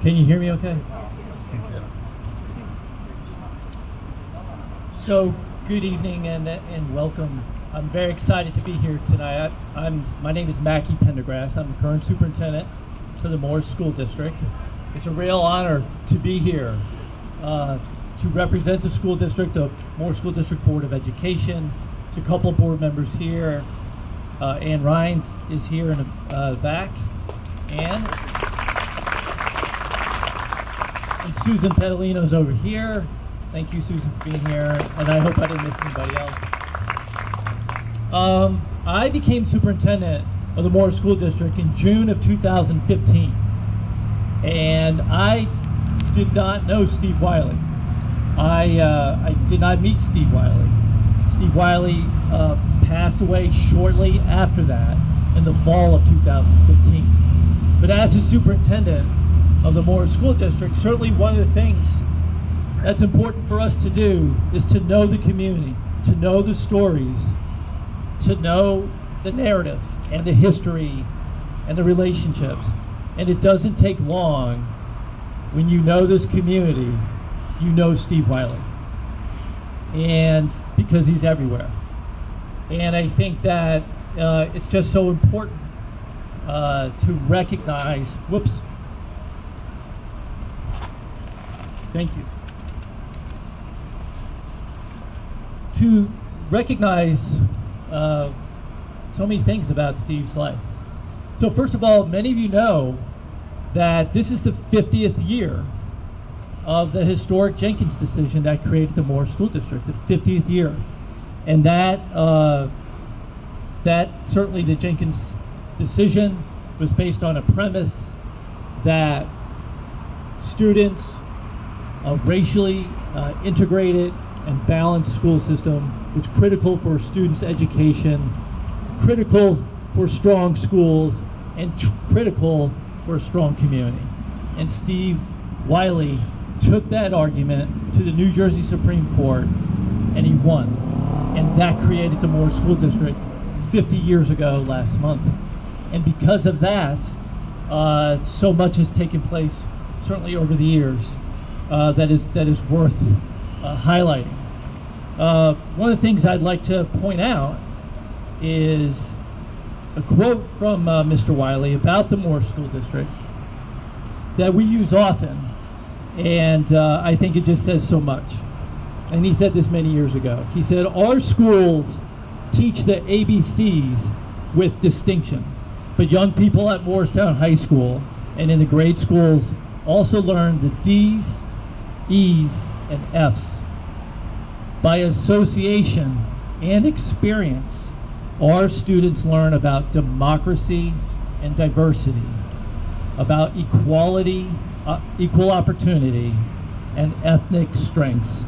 Can you hear me okay? So, good evening and welcome. I'm very excited to be here tonight. My name is Mackey Pendergrast. I'm the current superintendent for the Morris School District. It's a real honor to be here to represent the school district, the Morris School District Board of Education. There's a couple of board members here. Ann Rhines is here in the back. And Susan Pedalino's over here. Thank you, Susan, for being here. And I hope I didn't miss anybody else. I became superintendent of the Morris School District in June of 2015. And I did not know Steve Wiley. I did not meet Steve Wiley. Steve Wiley passed away shortly after that in the fall of 2015. But as a superintendent of the Morris School District, certainly one of the things that's important for us to do is to know the community, to know the stories, to know the narrative and the history and the relationships. And it doesn't take long when you know this community, you know Steve Wiley. And because he's everywhere. And I think that it's just so important to recognize, whoops. Thank you. To recognize so many things about Steve's life. So first of all, many of you know that this is the 50th year of the historic Jenkins decision that created the Morris School District, the 50th year. And that certainly the Jenkins decision was based on a premise that students, a racially integrated and balanced school system was critical for students' education, critical for strong schools, and critical for a strong community. And Steve Wiley took that argument to the New Jersey Supreme Court, and he won. And that created the Morris School District 50 years ago last month. And because of that, so much has taken place, certainly over the years, that is worth highlighting. One of the things I'd like to point out is a quote from Mr. Wiley about the Morris School District that we use often, and I think it just says so much. And he said this many years ago. He said, "Our schools teach the ABCs with distinction, but young people at Morristown High School and in the grade schools also learn the D's, E's, and F's. By association and experience, our students learn about democracy and diversity, about equality, equal opportunity, and ethnic strengths,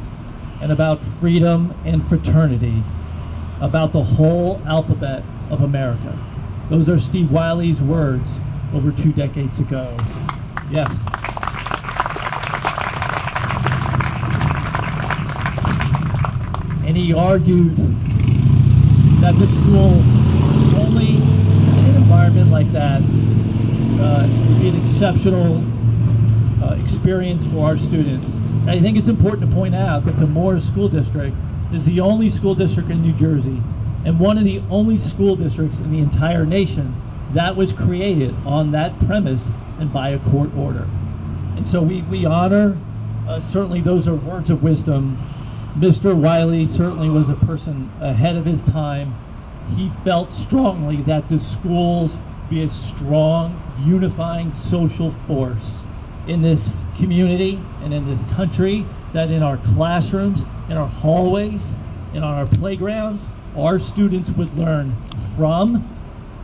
and about freedom and fraternity, about the whole alphabet of America." Those are Steve Wiley's words over 2 decades ago. Yes. And he argued that the school, only in an environment like that, would be an exceptional experience for our students. And I think it's important to point out that the Morris School District is the only school district in New Jersey and one of the only school districts in the entire nation that was created on that premise and by a court order. And so we honor, certainly those are words of wisdom. Mr. Wiley certainly was a person ahead of his time. He felt strongly that the schools be a strong, unifying social force in this community and in this country, that in our classrooms, in our hallways, and on our playgrounds, our students would learn from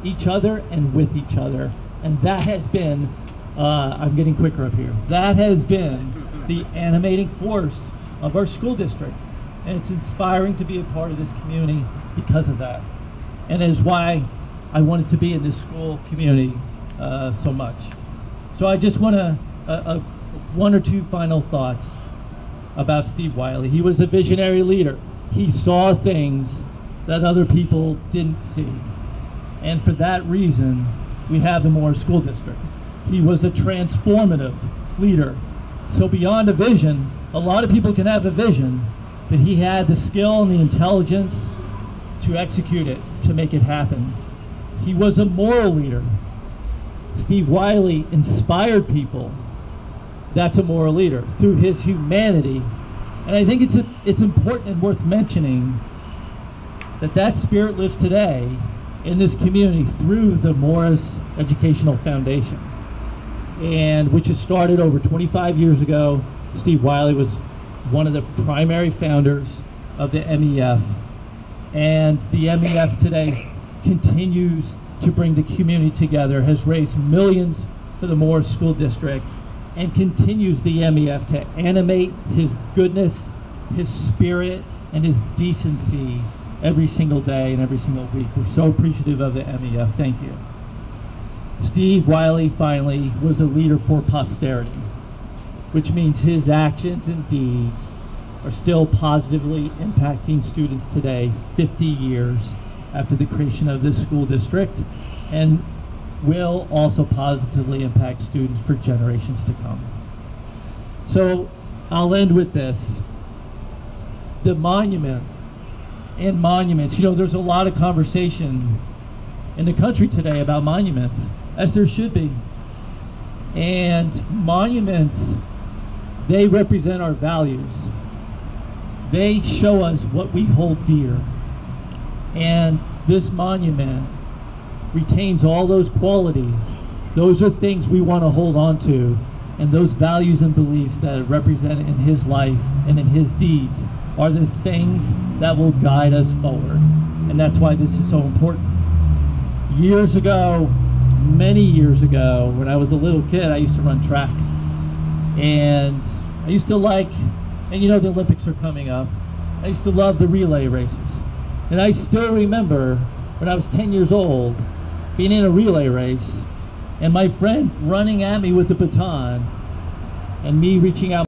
each other and with each other. And that has been, I'm getting quicker up here, that has been the animating force of our school district. And it's inspiring to be a part of this community because of that. And it is why I wanted to be in this school community so much. So I just want to, one or two final thoughts about Steve Wiley. He was a visionary leader. He saw things that other people didn't see. And for that reason, we have the Morris School District. He was a transformative leader. So beyond a vision, a lot of people can have a vision, but he had the skill and the intelligence to execute it, to make it happen. He was a moral leader. Steve Wiley inspired people. That's a moral leader through his humanity. And I think it's important and worth mentioning that that spirit lives today in this community through the Morris Educational Foundation, and which has started over 25 years ago. Steve Wiley was one of the primary founders of the MEF, and the MEF today continues to bring the community together, has raised millions for the Morris School District, and continues the MEF to animate his goodness, his spirit, and his decency every single day and every single week. We're so appreciative of the MEF. Thank you. Steve Wiley, finally, was a leader for posterity, which means his actions and deeds are still positively impacting students today, 50 years after the creation of this school district, and will also positively impact students for generations to come. So I'll end with this. The monument and monuments, you know, there's a lot of conversation in the country today about monuments, as there should be. And monuments, they represent our values. They show us what we hold dear. And this monument retains all those qualities. Those are things we want to hold on to, and those values and beliefs that are represented in his life and in his deeds are the things that will guide us forward. And that's why this is so important. Years ago, many years ago, when I was a little kid, I used to run track. And I used to like, and you know the Olympics are coming up, I used to love the relay races. And I still remember when I was 10 years old, being in a relay race, and my friend running at me with the baton, and me reaching out